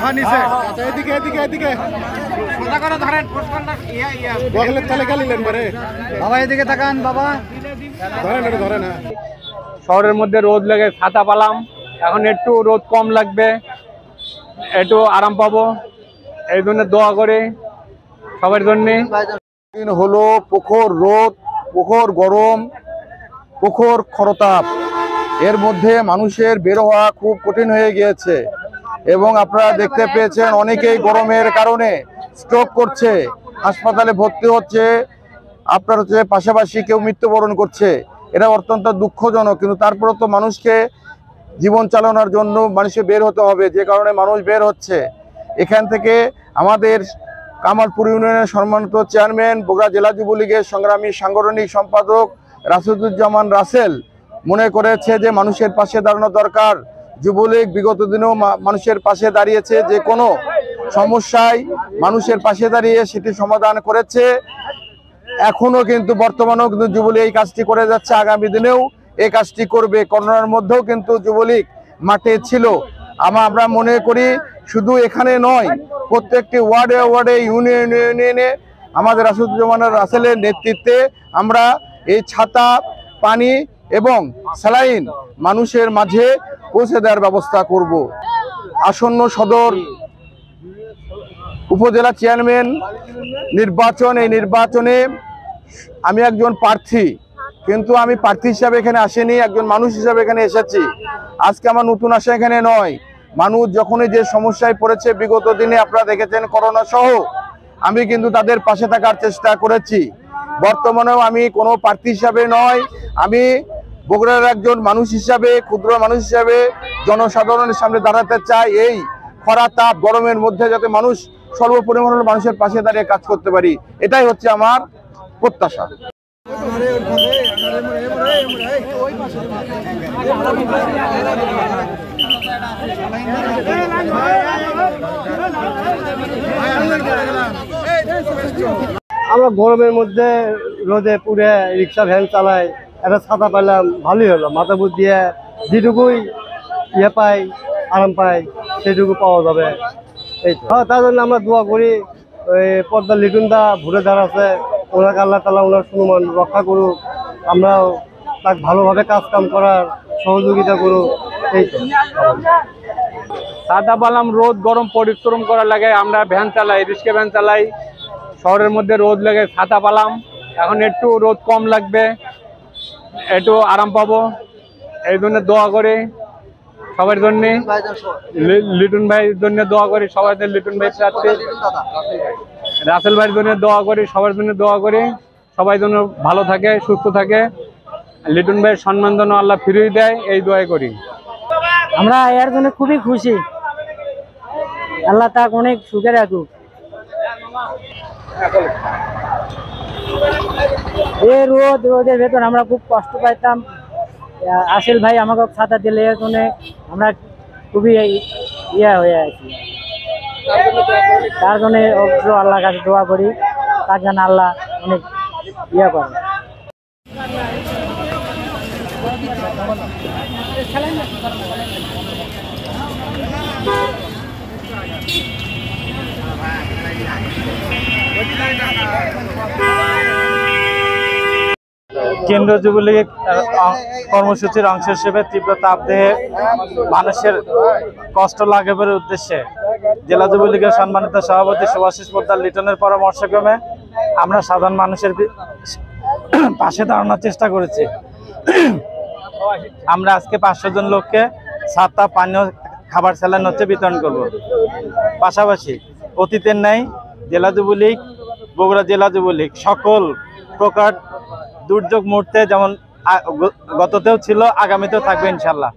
হ্যাঁ নিচে এদিকে এদিকে এদিকে সোজা করে ধরেন পুষ্করটা বগলের তলে গেলেন বারে বাবা এদিকে তাকান বাবা ধরেন এটা ধরেন। শহরের মধ্যে রোদ লাগে, ছাতা পালাম, এখন একটু রোদ কম লাগবে, একটু আরাম পাবো, এই জন্য দোয়া করে সবার জন্যে। হলো প্রখর রোদ, প্রখর গরম, প্রখর খরতাপ, এর মধ্যে মানুষের বের হওয়া খুব কঠিন হয়ে গিয়েছে এবং আপনারা দেখতে পেয়েছেন অনেকেই গরমের কারণে স্ট্রোক করছে, হাসপাতালে ভর্তি হচ্ছে, আপনার হচ্ছে পাশাপাশি কেউ মৃত্যুবরণ করছে। এটা অত্যন্ত দুঃখজনক, কিন্তু তারপরে তো মানুষকে জীবন চালানোর জন্য মানুষকে বের হতে হবে, যে কারণে মানুষ বের হচ্ছে। এখান থেকে আমাদের কামালপুর ইউনিয়নের সম্মানিত চেয়ারম্যান, বগুড়া জেলা যুবলীগের সংগ্রামী সাংগঠনিক সম্পাদক রাশেদুজ্জামান রাসেল মনে করেছে যে মানুষের পাশে দাঁড়ানো দরকার। যুবলীগ বিগত দিনেও মানুষের পাশে দাঁড়িয়েছে, যে কোনো সমস্যায় মানুষের পাশে দাঁড়িয়ে সেটি সমাধান করেছে। এখনো কিন্তু বর্তমানেও কিন্তু যুবলীগ এই কাজটি করে যাচ্ছে, আগামী দিনেও এই কাজটি করবে। করোনার মধ্যেও কিন্তু যুবলীগ মাঠে ছিল। আমরা মনে করি শুধু এখানে নয়, প্রত্যেকটি ওয়ার্ডে ওয়ার্ডে ইউনিয়নে ইউনিয়নে আমাদের রাশেদুজ্জামান রাসেলের নেতৃত্বে আমরা এই ছাতা, পানি এবং স্যালাইন মানুষের মাঝে পৌঁছে দেওয়ার ব্যবস্থা করব। আসন্ন সদর উপজেলা চেয়ারম্যান নির্বাচন, এই নির্বাচনে আমি একজন প্রার্থী, কিন্তু আমি প্রার্থী হিসাবে এখানে আসিনি, একজন মানুষ হিসাবে এখানে এসেছি। আজকে আমার নতুন আসা এখানে নয়। মানুষ যখনই যে সমস্যায় পড়েছে বিগত দিনে আপনারা দেখেছেন করোনা সহ, আমি কিন্তু তাদের পাশে থাকার চেষ্টা করেছি। বর্তমানেও আমি কোনো প্রার্থী হিসাবে নয়, আমি বগুড়ার একজন মানুষ হিসাবে, ক্ষুদ্র মানুষ হিসাবে জনসাধারণের সামনে দাঁড়াতে চাই। এই খরা তাপ গরমের মধ্যে যাতে মানুষ সর্বপরিমাণে মানুষের পাশে দাঁড়িয়ে কাজ করতে পারি, এটাই হচ্ছে আমার প্রত্যাশা। আমরা গরমের মধ্যে রোদে পুড়ে রিক্সা ভ্যান চালাই, একটা ছাতা পাইলাম, ভালোই হলো। মাথা বুঝ দিয়ে যেটুকুই ইয়ে পাই, আরাম পাই, সেটুকু পাওয়া যাবে। এই তো তার জন্য আমরা দোয়া করি, ওই পদ্মা লিটুনদা ভুলে দাঁড়াচ্ছে, ওনাকে আল্লাহ তাআলা ওনার সম্মান রক্ষা করুক, আমরাও তাকে ভালোভাবে কাজ কাম করার সহযোগিতা করুক। এই তো ছাতা পালাম, রোদ গরম পরিশ্রম করা লাগে, আমরা ভ্যান চালাই, রিক্সা ভ্যান চালাই, শহরের মধ্যে রোদ লাগে, ছাতা পালাম, এখন একটু রোদ কম লাগবে, একটু আরাম পাবো, এই জন্য দোয়া করি সবার জন্য। লিটন ভাইয়ের জন্য দোয়া করি, সবাই লিটন ভাই প্রার্থী, রাসেল ভাইয়ের জন্য দোয়া করি, সবার জন্য দোয়া করি, সবাই যেন ভালো থাকে, সুস্থ থাকে, লিটন ভাইয়ের সম্মান যেন আল্লাহ ফিরিয়ে দেয়, এই দোয়াই করি। আমরা এর জন্য খুবই খুশি, আল্লাহ তাকে অনেক সুখে রাখুক। এই রোদের ভেতর আমরা খুব কষ্ট পাইতাম, আসিল ভাই আমাকে ছাতা দিলে এর জন্য আমরা খুবই ইয়া হয়ে আছি। তার জন্য আল্লাহর কাছে দোয়া করি, তার জন্য আল্লাহ অনেক ইয়া করে। কেন্দ্রীয় যুবলীগ কর্মসূচির অংশ হিসেবে তীব্র তাপদেহে মানুষের কষ্ট লাঘবের উদ্দেশ্যে জেলা যুবলীগের সম্মানিত সভাপতি শুভাশিস পোদ্দার লিটনের পরামর্শক্রমে আমরা সাধারণ মানুষের পাশে দাঁড়ানোর চেষ্টা করেছি। আমরা আজকে 500 জন লোককে ছাতা, পানীয়, খাবার, স্যালাইন হচ্ছে বিতরণ করব। পাশাপাশি অতীতের ন্যায় জেলা যুবলীগ, বগুড়া জেলা যুবলীগ সকল প্রকার দুর্যোগ মুহূর্তে যেমন গততেও ছিল, আগামীতেও থাকবে ইনশাল্লাহ।